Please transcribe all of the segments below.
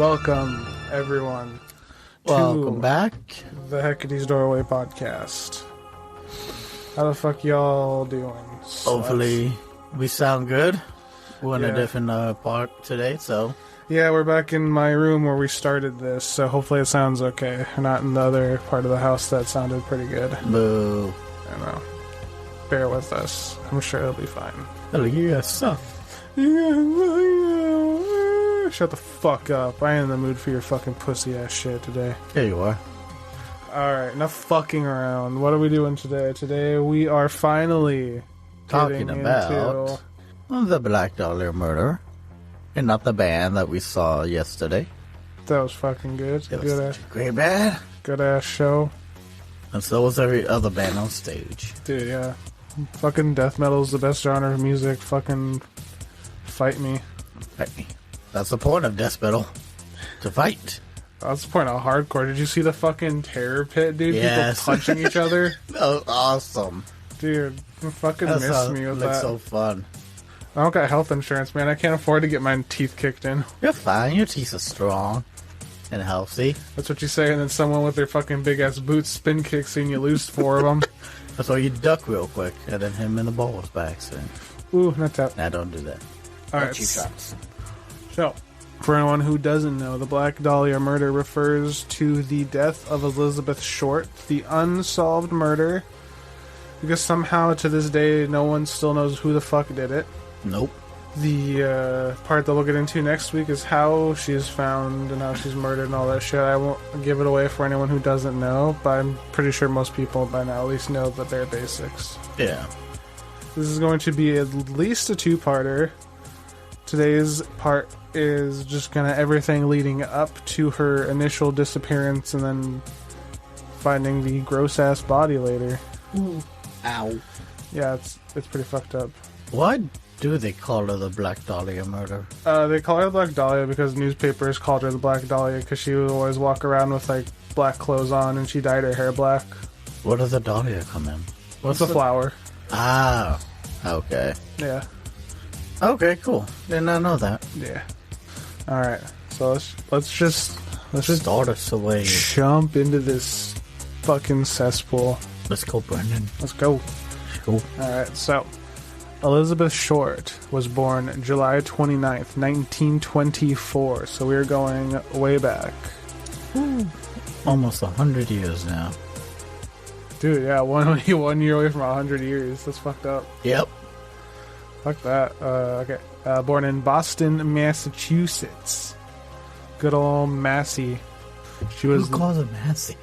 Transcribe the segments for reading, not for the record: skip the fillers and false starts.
Welcome, everyone. Welcome back. The Hecate's Doorway podcast. How the fuck y'all doing? Hopefully, we sound good. We're in a different part today, so. Yeah, we're back in my room where we started this, so hopefully it sounds okay. We're not in the other part of the house that sounded pretty good. Boo. I know. Bear with us. I'm sure it'll be fine. Oh, yes. Shut the fuck up. I ain't in the mood for your fucking pussy ass shit today. There you are. Alright, enough fucking around. What are we doing today? Today we are finally talking about the Black Dahlia Murder. And not the band that we saw yesterday. That was fucking good. It was such a great band. Good ass show. And so was every other band on stage. Dude, yeah. Fucking death metal is the best genre of music. Fucking fight me. Fight me. That's the point of death metal. To fight. That's the point of hardcore. Did you see the fucking terror pit, dude? Yes. People punching each other? That was awesome. Dude, you fucking missed me with that. Looks so fun. I don't got health insurance, man. I can't afford to get my teeth kicked in. You're fine. Your teeth are strong and healthy. That's what you say, and then someone with their fucking big-ass boots spin kicks you and you lose 4 of them. That's why you duck real quick, and then him in the balls back soon. Ooh, not that. Nah, don't do that. Alright. Cheap shots. So, for anyone who doesn't know, the Black Dahlia Murder refers to the death of Elizabeth Short, the unsolved murder, because somehow to this day no one still knows who the fuck did it. Nope. The part that we'll get into next week is how she's found and how she's murdered and all that shit. I won't give it away for anyone who doesn't know, but I'm pretty sure most people by now at least know the bare basics. Yeah. This is going to be at least a 2-parter. Today's part is just kind of everything leading up to her initial disappearance and then finding the gross-ass body later. Ooh. Ow. Yeah, it's pretty fucked up. Why do they call her the Black Dahlia Murder? They call her the Black Dahlia because newspapers called her the Black Dahlia because she would always walk around with, like, black clothes on and she dyed her hair black. Where does the dahlia come in? What's a flower? Ah, okay. Yeah. Okay, cool. Did not know that. Yeah. Alright, so let's just start us away. Jump into this fucking cesspool. Let's go, Brendan. Let's go. Let's go. Alright, so Elizabeth Short was born July 29th, 1924, so we're going way back. Ooh. Almost 100 years now. Dude, yeah, one year away from 100 years. That's fucked up. Yep. Fuck that. Okay. Born in Boston, Massachusetts. Good old Massey. She was. Who calls her Massey?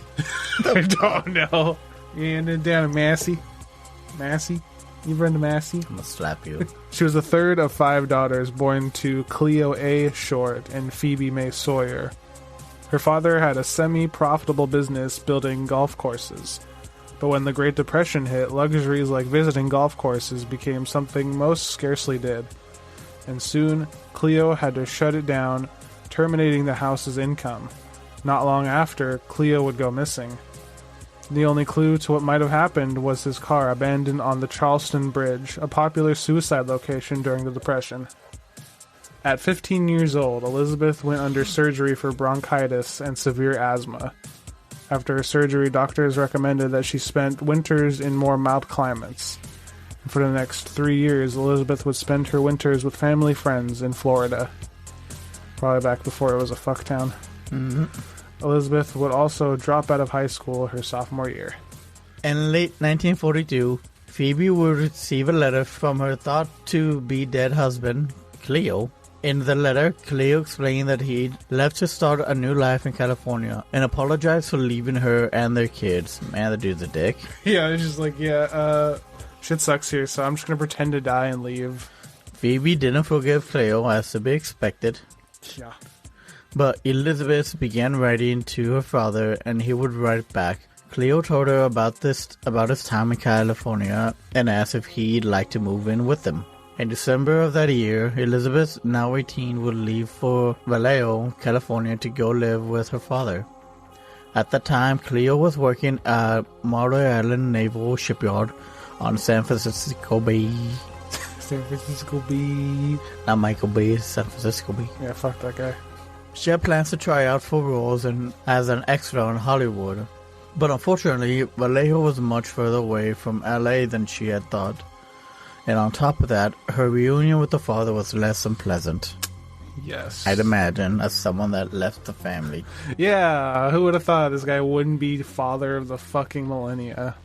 I don't know. You ain't down to Massey? Massey? You run to Massey? I'm gonna slap you. She was the third of 5 daughters born to Cleo A. Short and Phoebe May Sawyer. Her father had a semi-profitable business building golf courses. But when the Great Depression hit, luxuries like visiting golf courses became something most scarcely did. And soon, Cleo had to shut it down, terminating the house's income. Not long after, Cleo would go missing. The only clue to what might have happened was his car abandoned on the Charleston Bridge, a popular suicide location during the Depression. At 15 years old, Elizabeth went under surgery for bronchitis and severe asthma. After her surgery, doctors recommended that she spend winters in more mild climates. And for the next 3 years, Elizabeth would spend her winters with family friends in Florida. Probably back before it was a fucktown. Mm-hmm. Elizabeth would also drop out of high school her sophomore year. In late 1942, Phoebe would receive a letter from her thought-to-be-dead husband, Cleo. In the letter, Cleo explained that he'd left to start a new life in California and apologized for leaving her and their kids. Man, the dude's a dick. Yeah, it's just like, shit sucks here, so I'm just gonna pretend to die and leave. Phoebe didn't forgive Cleo, as to be expected. Yeah. But Elizabeth began writing to her father, and he would write back. Cleo told her about his time in California and asked if he'd like to move in with them. In December of that year, Elizabeth, now 18, would leave for Vallejo, California to go live with her father. At that time, Cleo was working at Maury Island Naval Shipyard on San Francisco Bay. San Francisco Bay. Not Michael Bay, San Francisco Bay. Yeah, fuck that guy. She had plans to try out for roles as an extra in Hollywood, but unfortunately, Vallejo was much further away from LA than she had thought. And on top of that, her reunion with the father was less than pleasant. Yes. I'd imagine, as someone that left the family. Yeah, who would have thought this guy wouldn't be father of the fucking millennia?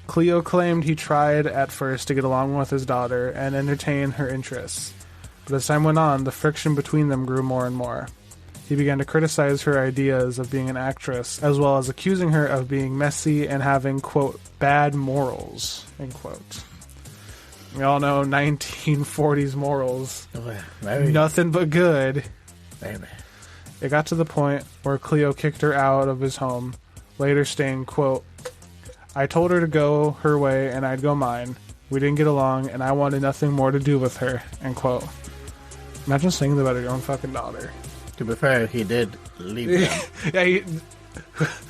Cleo claimed he tried at first to get along with his daughter and entertain her interests. But as time went on, the friction between them grew more and more. He began to criticize her ideas of being an actress, as well as accusing her of being messy and having, quote, bad morals, end quote. We all know 1940s morals. Nothing but good. It got to the point where Cleo kicked her out of his home, later stating, quote, I told her to go her way and I'd go mine. We didn't get along and I wanted nothing more to do with her, end quote. Imagine saying that about your own fucking daughter. To be fair, he did leave them. Yeah,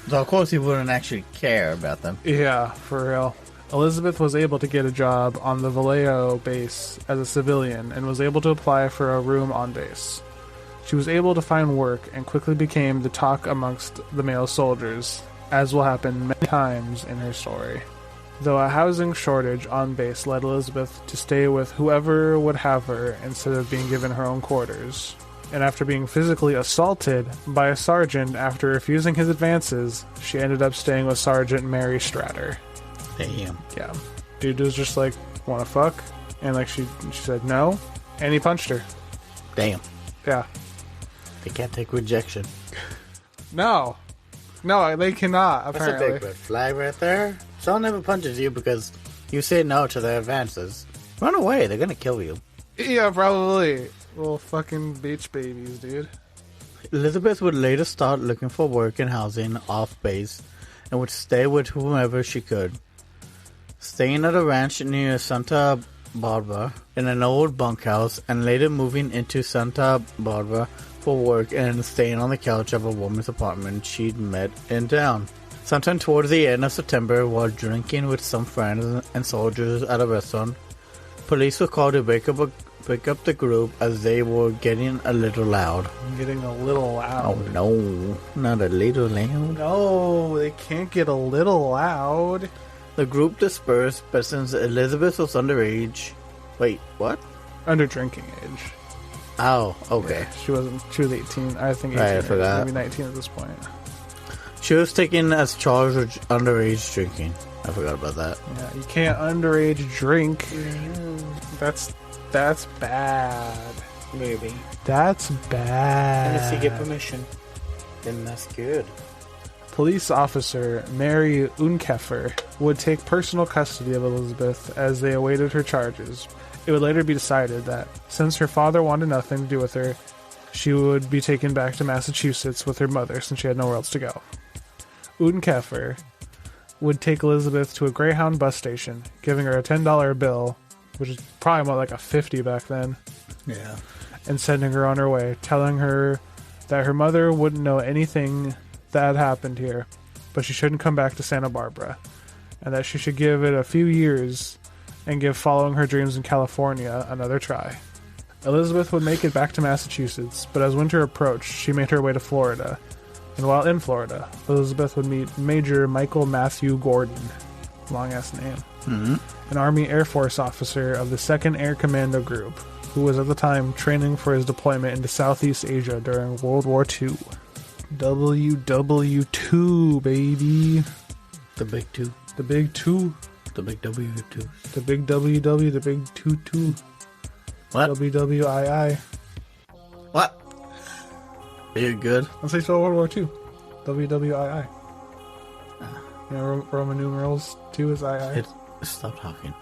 So of course he wouldn't actually care about them. Yeah, for real. Elizabeth was able to get a job on the Vallejo base as a civilian and was able to apply for a room on base. She was able to find work and quickly became the talk amongst the male soldiers, as will happen many times in her story. Though a housing shortage on base led Elizabeth to stay with whoever would have her instead of being given her own quarters. And after being physically assaulted by a sergeant after refusing his advances, she ended up staying with Sergeant Mary Stratter. Damn. Yeah. Dude was just like, wanna fuck? And like she said no, and he punched her. Damn. Yeah. They can't take rejection. No, they cannot, apparently. That's a big red flag right there. Someone never punches you because you say no to their advances. Run away, they're gonna kill you. Yeah, probably. Little fucking beach babies, dude. Elizabeth would later start looking for work and housing off base and would stay with whomever she could. Staying at a ranch near Santa Barbara in an old bunkhouse and later moving into Santa Barbara for work and staying on the couch of a woman's apartment she'd met in town. Sometime towards the end of September, while drinking with some friends and soldiers at a restaurant, police were called to break up the group as they were getting a little loud. Getting a little loud. Oh no, not a little loud. No, they can't get a little loud. The group dispersed, but since Elizabeth was underage... Wait, what? Under drinking age. Oh, okay. Yeah, she was 18. I think 18 I forgot. Maybe 19 at this point. She was taken as charged with underage drinking. I forgot about that. Yeah, you can't underage drink. That's bad. Maybe. That's bad. Unless you get permission. Then that's good. Police officer Mary Unkefer would take personal custody of Elizabeth as they awaited her charges. It would later be decided that, since her father wanted nothing to do with her, she would be taken back to Massachusetts with her mother since she had nowhere else to go. Unkefer would take Elizabeth to a Greyhound bus station, giving her a $10 bill, which is probably more like a 50 back then. Yeah. And sending her on her way, telling her that her mother wouldn't know anything that had happened here, but she shouldn't come back to Santa Barbara, and that she should give it a few years and give following her dreams in California another try. Elizabeth would make it back to Massachusetts, but as winter approached, she made her way to Florida. And while in Florida, Elizabeth would meet Major Michael Matthew Gordon, long-ass name, an Army Air Force officer of the 2nd Air Commando Group, who was at the time training for his deployment into Southeast Asia during World War II. WW2, baby. The big two. The big two. The big W2. The big WW, the big 2-2. What? WWII. What? Are you good? Let's say so World War II. WWII. You know, Roman numerals 2 is II. Stop talking.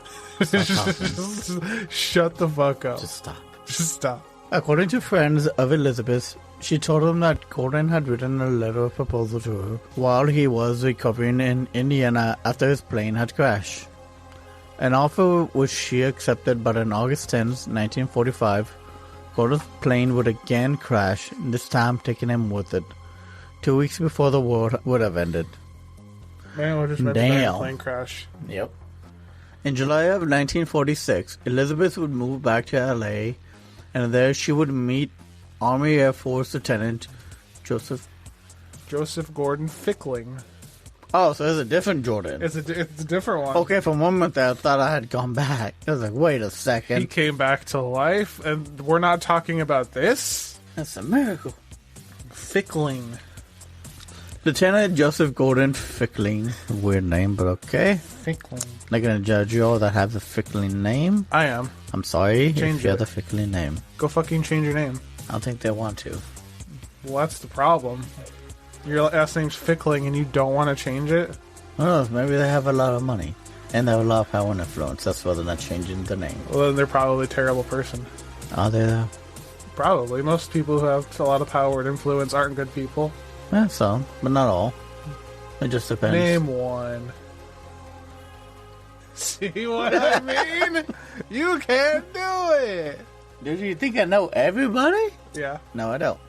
Stop talking. Shut the fuck up. Just stop. Just stop. According to friends of Elizabeth, she told them that Gordon had written a letter of proposal to her while he was recovering in Indiana after his plane had crashed. An offer which she accepted, but on August 10, 1945, Gordon's plane would again crash, this time taking him with it. 2 weeks before the war would have ended. Man, we're just meant to die in a plane crash. Yep. In July of 1946, Elizabeth would move back to LA, and there she would meet Army Air Force Lieutenant Joseph Gordon Fickling. Oh, so it's a different Jordan. It's a different one. Okay, for a moment there, I thought I had gone back. I was like, wait a second. He came back to life, and we're not talking about this? That's a miracle. Fickling. Lieutenant Joseph Gordon Fickling. Weird name, but okay. Fickling. Not gonna judge you all that have the Fickling name. I am. I'm sorry Change if you have it. the Fickling name. Go fucking change your name. I don't think they want to. Well, that's the problem. Your last name's Fickling, and you don't want to change it? Who knows? Maybe they have a lot of money. And they have a lot of power and influence. That's why they're not changing the name. Well, then they're probably a terrible person. Are they though? Probably. Most people who have a lot of power and influence aren't good people. Yeah, some, but not all. It just depends. Name one. See what I mean? You can't do it! Dude, you think I know everybody? Yeah. No, I don't.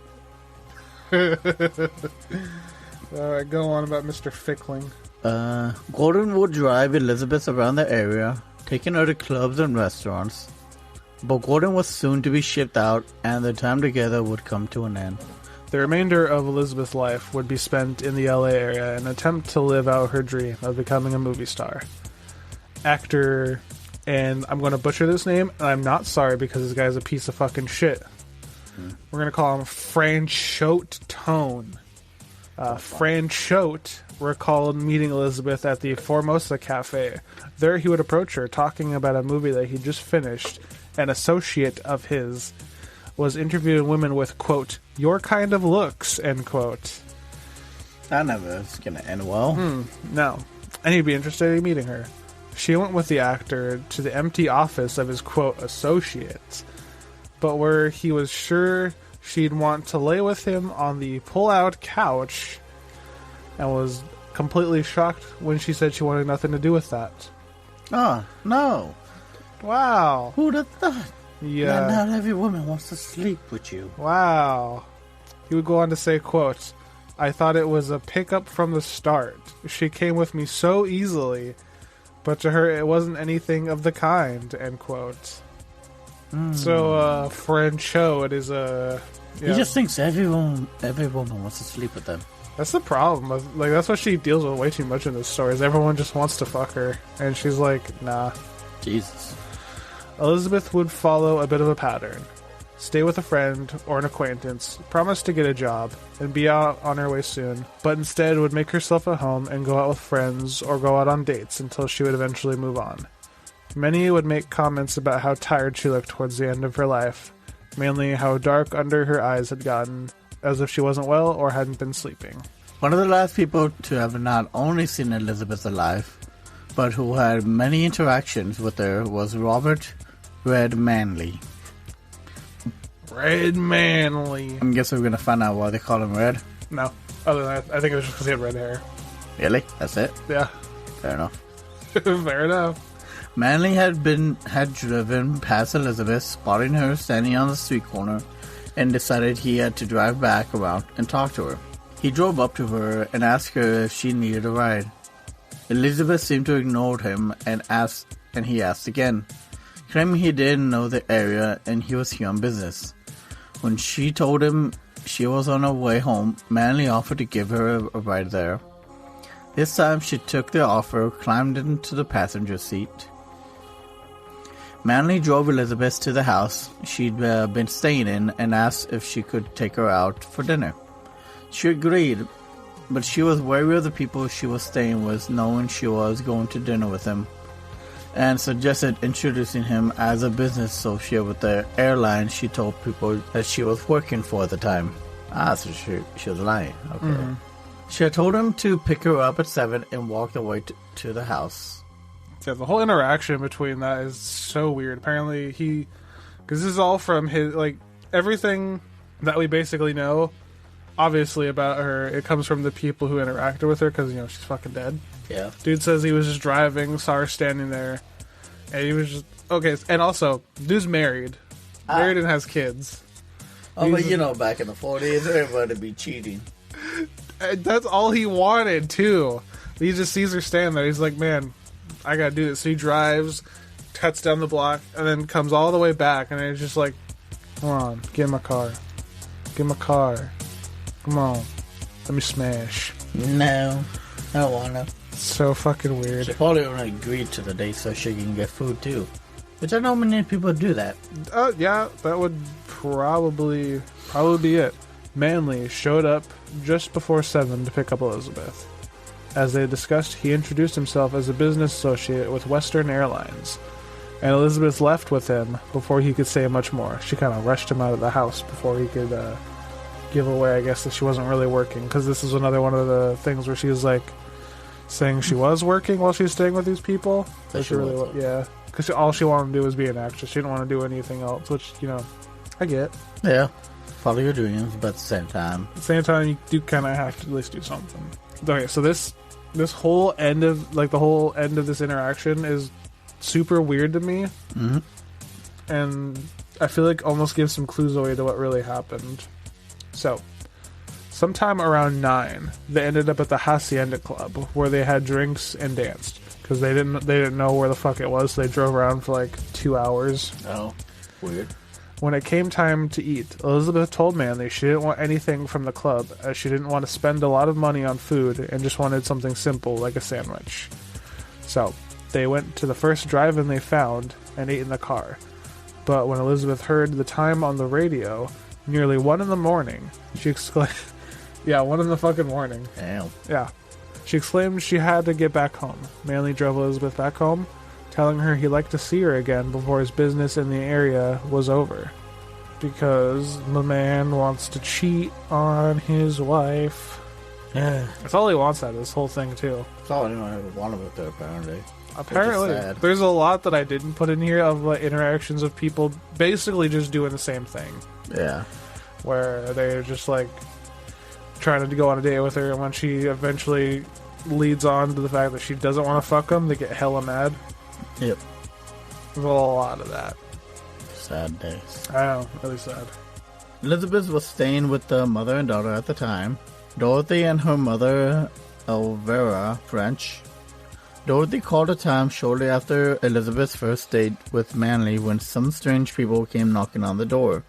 Alright, go on about Mr. Fickling. Gordon would drive Elizabeth around the area, taking her to clubs and restaurants. But Gordon was soon to be shipped out, and their time together would come to an end. The remainder of Elizabeth's life would be spent in the LA area in an attempt to live out her dream of becoming a movie star. Actor, and I'm going to butcher this name, and I'm not sorry because this guy's a piece of fucking shit. We're going to call him Franchote Tone. Franchote recalled meeting Elizabeth at the Formosa Cafe. There he would approach her, talking about a movie that he just finished. An associate of his was interviewing women with, quote, your kind of looks, end quote. That never is going to end well. No. And he'd be interested in meeting her. She went with the actor to the empty office of his, quote, associates, but where he was sure she'd want to lay with him on the pull-out couch, and was completely shocked when she said she wanted nothing to do with that. Oh, no. Wow. Who'd have thought? Yeah. Not every woman wants to sleep with you. Wow. He would go on to say, quote, I thought it was a pickup from the start. She came with me so easily, but to her it wasn't anything of the kind, end quote. So, Francho, it is a... He just thinks every woman wants to sleep with them. That's the problem. Like, that's what she deals with way too much in this story, is everyone just wants to fuck her. And she's like, nah. Jesus. Elizabeth would follow a bit of a pattern. Stay with a friend or an acquaintance, promise to get a job, and be out on her way soon, but instead would make herself at home and go out with friends or go out on dates until she would eventually move on. Many would make comments about how tired she looked towards the end of her life, mainly how dark under her eyes had gotten, as if she wasn't well or hadn't been sleeping. One of the last people to have not only seen Elizabeth alive, but who had many interactions with her was Robert Red Manley. Red Manley. I guess we're going to find out why they call him Red. No. Other than that, I think it was just because he had red hair. Really? That's it? Yeah. Fair enough. Fair enough. Manley had driven past Elizabeth, spotting her standing on the street corner, and decided he had to drive back around and talk to her. He drove up to her and asked her if she needed a ride. Elizabeth seemed to ignore him and he asked again, claiming he didn't know the area and he was here on business. When she told him she was on her way home, Manley offered to give her a ride there. This time she took the offer, climbed into the passenger seat. Manley drove Elizabeth to the house she'd been staying in and asked if she could take her out for dinner. She agreed, but she was wary of the people she was staying with, knowing she was going to dinner with him, and suggested introducing him as a business associate with the airline she told people that she was working for at the time. So she was lying. Okay. Mm-hmm. She had told him to pick her up at 7 and walked away to the house. Yeah, the whole interaction between that is so weird. Apparently because this is all from his, like, everything that we basically know, obviously, about her, it comes from the people who interacted with her, because, you know, she's fucking dead. Yeah. Dude says he was just driving, saw her standing there, and he was just, okay, and also, dude's married. Married and has kids. Oh, but you know, back in the 40s, everybody would be cheating. That's all he wanted, too. He just sees her stand there, he's like, man, I gotta do this. So he drives, cuts down the block, and then comes all the way back, and it's just like, come on, get in my car. Get in my car. Come on. Let me smash. No, I don't wanna. So fucking weird. She probably only agreed to the date so she can get food too. Which I know many people do that. Yeah, that would probably be it. Manley showed up just before 7 to pick up Elizabeth. As they discussed, he introduced himself as a business associate with Western Airlines, and Elizabeth left with him before he could say much more. She kind of rushed him out of the house before he could give away, I guess, that she wasn't really working, because this is another one of the things where she was like saying she was working while she was staying with these people. So she really yeah, because all she wanted to do was be an actress. She didn't want to do anything else, which, you know, I get. Yeah, follow your dreams, but at the same time, you do kind of have to at least do something. Okay, so this whole end of this interaction is super weird to me, and I feel like almost gives some clues away to what really happened. So, sometime around 9, they ended up at the Hacienda Club, where they had drinks and danced, because they didn't know where the fuck it was, so they drove around for like 2 hours. Oh, weird. When it came time to eat, Elizabeth told Manley she didn't want anything from the club, as she didn't want to spend a lot of money on food and just wanted something simple like a sandwich. So, they went to the first drive-in they found and ate in the car. But when Elizabeth heard the time on the radio, nearly 1 in the morning, she exclaimed... Yeah, 1 in the fucking morning. Damn. Yeah. She exclaimed she had to get back home. Manley drove Elizabeth back home, telling her he'd like to see her again before his business in the area was over. Because the man wants to cheat on his wife. Yeah. That's all he wants out of this whole thing, too. That's all anyone ever wanted with her, apparently. Apparently. There's a lot that I didn't put in here of interactions of people basically just doing the same thing. Yeah. Where they're just like trying to go on a date with her, and when she eventually leads on to the fact that she doesn't want to fuck them, they get hella mad. Yep. There's a lot of that. Sad days. I know, really sad. Elizabeth was staying with the mother and daughter at the time. Dorothy and her mother, Elvira, French. Dorothy called a time shortly after Elizabeth's first date with Manley when some strange people came knocking on the door.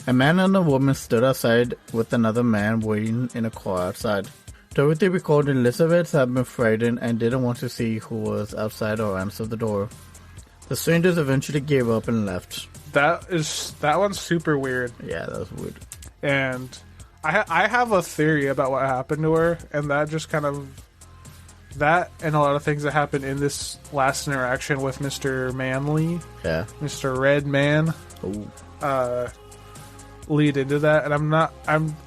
A man and a woman stood outside with another man waiting in a car outside. Dorothy recalled Elizabeth had been frightened and didn't want to see who was outside or answer the door. The strangers eventually gave up and left. That one's super weird. Yeah, that was weird. And I have a theory about what happened to her, and that just kind of... That and a lot of things that happened in this last interaction with Mr. Manley. Yeah. Mr. Red Man. Ooh. Lead into that, and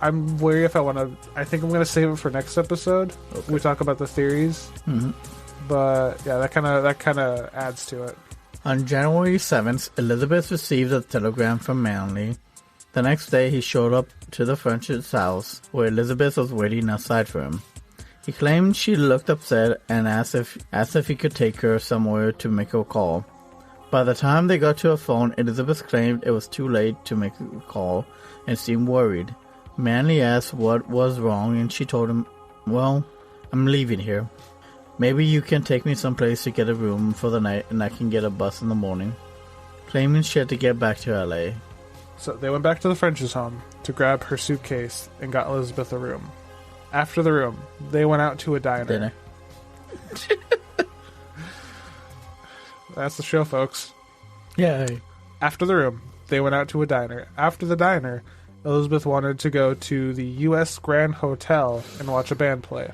I'm wary if I want to. I think I'm going to save it for next episode. Okay. We talk about the theories. Mm-hmm. But yeah, that kind of adds to it. On January 7th, Elizabeth received a telegram from Manley. The next day, he showed up to the French's house, where Elizabeth was waiting outside for him. He claimed she looked upset and asked if he could take her somewhere to make a call. By the time they got to a phone, Elizabeth claimed it was too late to make a call and seemed worried. Manley asked what was wrong, and she told him, "Well, I'm leaving here. Maybe you can take me someplace to get a room for the night and I can get a bus in the morning." Claiming she had to get back to LA. So they went back to the French's home to grab her suitcase and got Elizabeth a room. After the room, they went out to a diner. That's the show, folks. Yay. After the room, they went out to a diner. After the diner, Elizabeth wanted to go to the U.S. Grand Hotel and watch a band play.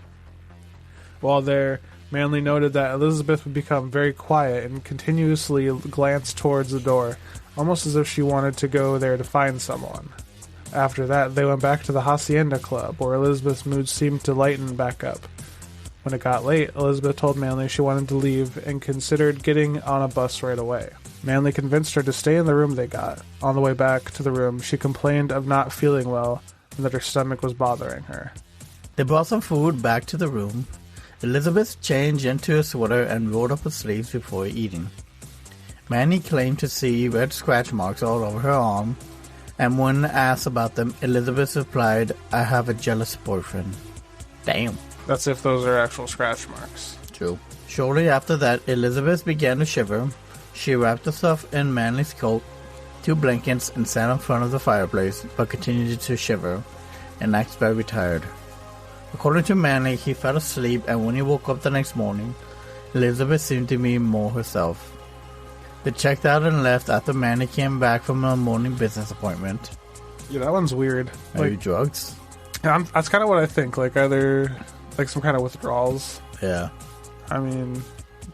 While there, Manley noted that Elizabeth would become very quiet and continuously glance towards the door, almost as if she wanted to go there to find someone. After that, they went back to the Hacienda Club, where Elizabeth's mood seemed to lighten back up. When it got late, Elizabeth told Manley she wanted to leave and considered getting on a bus right away. Manley convinced her to stay in the room they got. On the way back to the room, she complained of not feeling well and that her stomach was bothering her. They brought some food back to the room. Elizabeth changed into a sweater and rolled up her sleeves before eating. Manley claimed to see red scratch marks all over her arm, and when asked about them, Elizabeth replied, "I have a jealous boyfriend." Damn. That's if those are actual scratch marks. True. Shortly after that, Elizabeth began to shiver. She wrapped herself in Manley's coat, 2 blankets, and sat in front of the fireplace, but continued to shiver. and acts very tired. According to Manny, he fell asleep, and when he woke up the next morning, Elizabeth seemed to be more herself. They checked out and left after Manny came back from a morning business appointment. Yeah, that one's weird. Maybe drugs? That's kind of what I think. Like, are there like some kind of withdrawals? Yeah. I mean,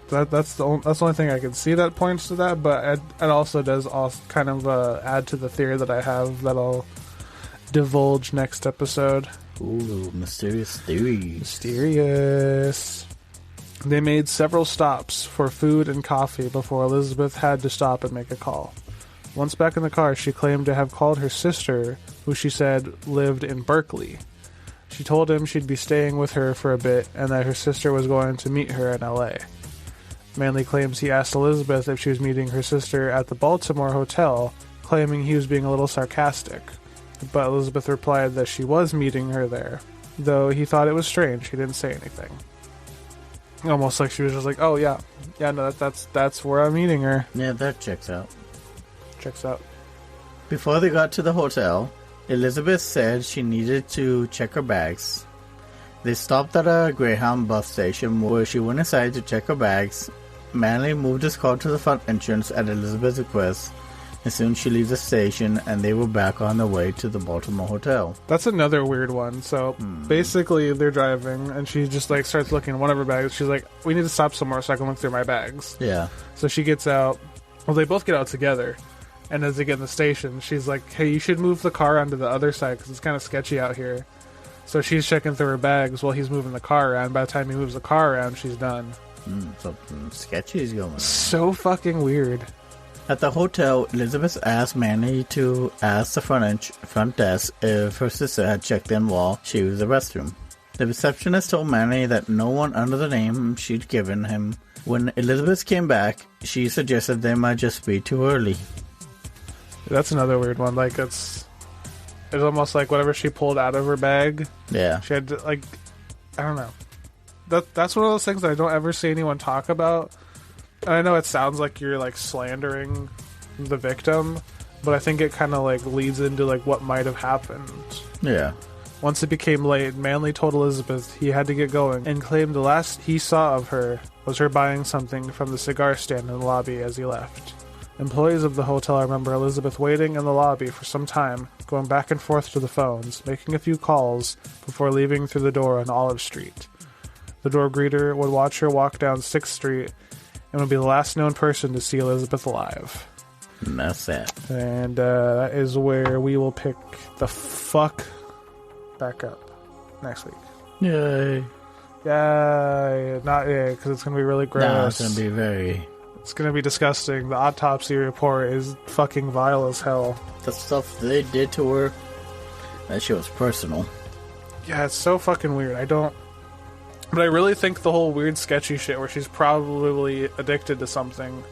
that's the only thing I can see that points to that. But it also does also kind of add to the theory that I have that I'll divulge next episode. Ooh, mysterious theories. Mysterious. They made several stops for food and coffee before Elizabeth had to stop and make a call. Once back in the car, she claimed to have called her sister, who she said lived in Berkeley. She told him she'd be staying with her for a bit and that her sister was going to meet her in LA. Manley claims he asked Elizabeth if she was meeting her sister at the Baltimore hotel, claiming he was being a little sarcastic. But Elizabeth replied that she was meeting her there, though he thought it was strange he didn't say anything. Almost like she was just like, oh yeah, no, that's where I'm meeting her. Yeah, that checks out. Checks out. Before they got to the hotel, Elizabeth said she needed to check her bags. They stopped at a Greyhound bus station where she went inside to check her bags. Manley moved his car to the front entrance at Elizabeth's request, and soon she leaves the station and they were back on their way to the Baltimore hotel. That's another weird one. So basically they're driving and she just like starts looking at one of her bags. She's like, we need to stop somewhere so I can look through my bags. Yeah. So she gets out. Well, they both get out together. And as they get in the station, she's like, hey, you should move the car onto the other side because it's kind of sketchy out here. So she's checking through her bags while he's moving the car around. By the time he moves the car around, she's done. Something sketchy is going on. So fucking weird. At the hotel, Elizabeth asked Manny to ask the front desk if her sister had checked in while she was in the restroom. The receptionist told Manny that no one under the name she'd given him. When Elizabeth came back, she suggested they might just be too early. That's another weird one. Like, it's almost like whatever she pulled out of her bag. Yeah. She had to, like, I don't know. That's one of those things that I don't ever see anyone talk about. And I know it sounds like you're, like, slandering the victim, but I think it kind of, like, leads into, like, what might have happened. Yeah. Once it became late, Manley told Elizabeth he had to get going and claimed the last he saw of her was her buying something from the cigar stand in the lobby as he left. Employees of the hotel remember Elizabeth waiting in the lobby for some time, going back and forth to the phones, making a few calls before leaving through the door on Olive Street. The door greeter would watch her walk down 6th Street and would be the last known person to see Elizabeth alive. And that's that. And that is where we will pick the fuck back up next week. Yay. Yay. Not yay, because it's going to be really gross. No, it's going to be very... It's going to be disgusting. The autopsy report is fucking vile as hell. The stuff they did to her, that shit was personal. Yeah, it's so fucking weird. But I really think the whole weird sketchy shit where she's probably addicted to something,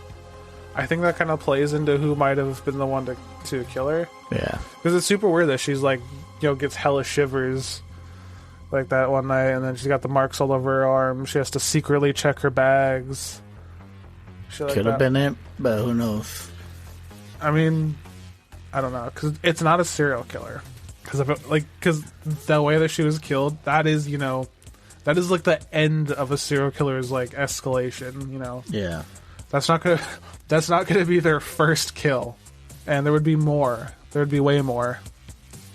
I think that kind of plays into who might have been the one to kill her. Yeah. Because it's super weird that she's like, gets hella shivers like that one night, and then she's got the marks all over her arm. She has to secretly check her bags. Could have been it, but who knows? I mean, I don't know, because it's not a serial killer. Because the way that she was killed, that is like the end of a serial killer's like escalation. Yeah. That's not gonna be their first kill, and there would be more. There would be way more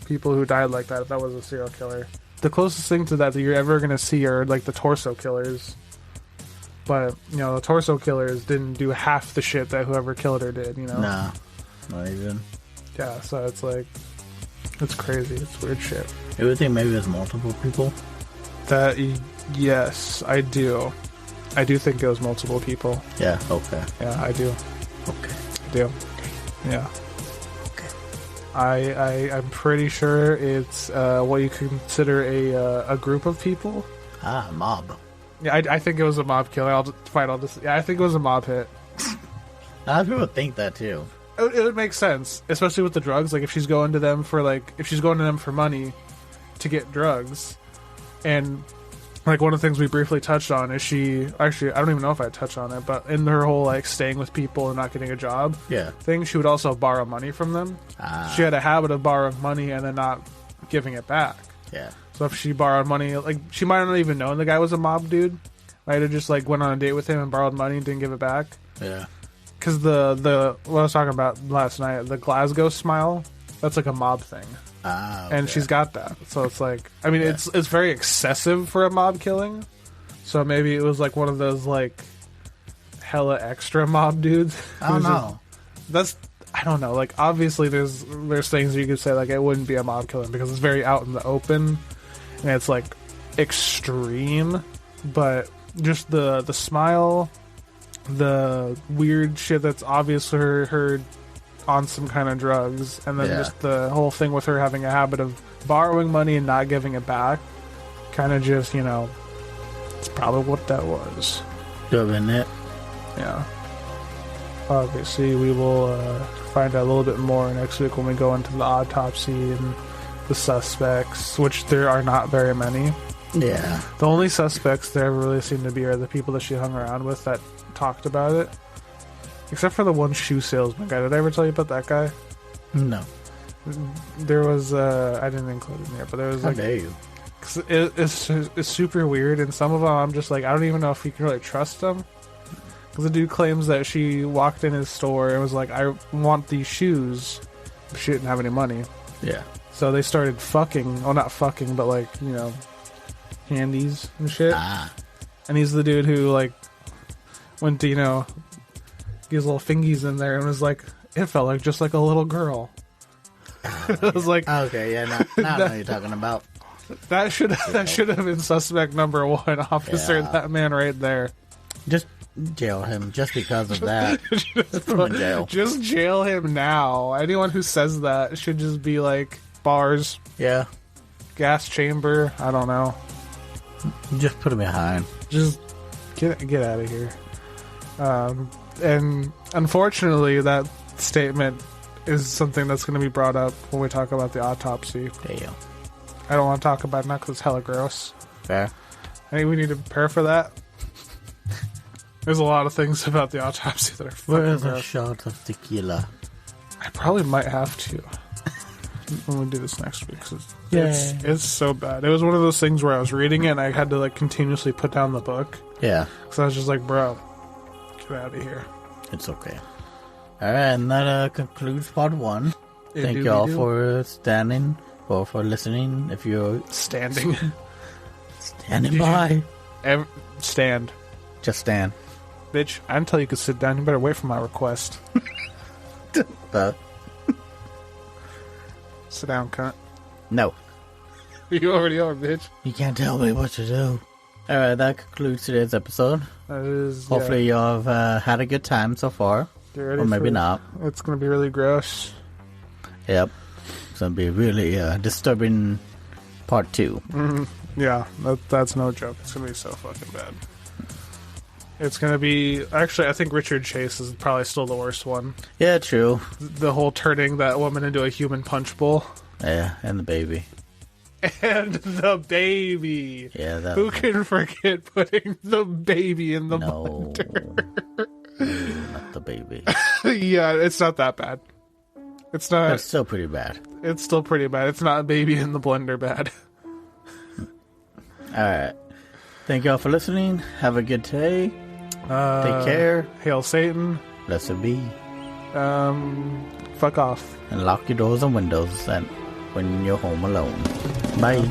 people who died like that if that was a serial killer. The closest thing to that you're ever gonna see are like the torso killers. But, the torso killers didn't do half the shit that whoever killed her did, Nah, not even. Yeah, so it's like, it's crazy. It's weird shit. You would think maybe there's multiple people? Yes, I do. I do think it was multiple people. Yeah, okay. Yeah, I do. Okay. I do. Yeah. Okay. I'm pretty sure it's what you consider a group of people. Ah, mob. Yeah, I think it was a mob killer. I think it was a mob hit. A lot of people think that too. It would make sense, especially with the drugs. Like if she's going to them for money to get drugs, and like one of the things we briefly touched on is I don't even know if I touched on it, but in her whole like staying with people and not getting a job thing, she would also borrow money from them. She had a habit of borrowing money and then not giving it back. Yeah. So if she borrowed money, like, she might not even known the guy was a mob dude. Might have just, like, went on a date with him and borrowed money and didn't give it back. Yeah. Because what I was talking about last night, the Glasgow smile, that's like a mob thing. Ah, okay. And she's got that. So it's like, I mean, it's very excessive for a mob killing. So maybe it was like one of those, like, hella extra mob dudes. I don't know. I don't know. Like, obviously there's things you could say, like, it wouldn't be a mob killing because it's very out in the open and it's, like, extreme. But just the smile, the weird shit that's obvious her on some kind of drugs, and then just the whole thing with her having a habit of borrowing money and not giving it back, kind of just, you know, it's probably what that was. Doing it. Yeah. Obviously, we will find out a little bit more next week when we go into the autopsy and the suspects, which there are not very many. Yeah. The only suspects there really seem to be are the people that she hung around with that talked about it. Except for the one shoe salesman guy. Did I ever tell you about that guy? No. There was, I didn't include him here, but there was How like... dare you? Cause it's super weird, and some of them I'm just like, I don't even know if you can really trust them. Because the dude claims that she walked in his store and was like, I want these shoes. But she didn't have any money. Yeah. So they started fucking. Well, not fucking, but like, you know, handies and shit. Ah. And he's the dude who, like, went to, you know, get his little fingies in there and was like, it felt like just like a little girl. I was like, okay, yeah, now I know what you're talking about. That should have been suspect number one, officer. Yeah. That man right there. Just jail him just because of that. Just put him in jail. Just jail him now. Anyone who says that should just be like bars, Yeah. gas chamber. I don't know. Just put him behind. Just get out of here. And unfortunately, that statement is something that's going to be brought up when we talk about the autopsy. Damn. I don't want to talk about it now because it's hella gross. Fair. I think we need to prepare for that. There's a lot of things about the autopsy that are fucking Where's a gross. shot of tequila? I probably might have to when we do this next week. 'Cause it's so bad. It was one of those things where I was reading it and I had to like continuously put down the book. Yeah. So I was just like, bro, get out of here. It's okay. Alright, and that concludes part one. Thank you all for standing or for listening. If you're standing by. Stand. Just stand. Bitch, I didn't tell you could sit down. You better wait for my request. Sit down, cunt. No. You already are, bitch. You can't tell me what to do. Alright, that concludes today's episode. That is, Hopefully y'all have had a good time so far. Or maybe not. It's going to be really gross. Yep. It's going to be really disturbing part 2. Mm-hmm. Yeah, that's no joke. It's going to be so fucking bad. It's going to be... Actually, I think Richard Chase is probably still the worst one. Yeah, true. The whole turning that woman into a human punch bowl. Yeah, and the baby. And the baby. Yeah, that. Who can forget putting the baby in the blender? No, not the baby. Yeah, it's not that bad. It's not. It's still pretty bad. It's still pretty bad. It's not baby in the blender bad. Alright. Thank y'all for listening. Have a good day. Take care. Hail Satan. Blessed be. Fuck off. And lock your doors and windows and when you're home alone. Bye.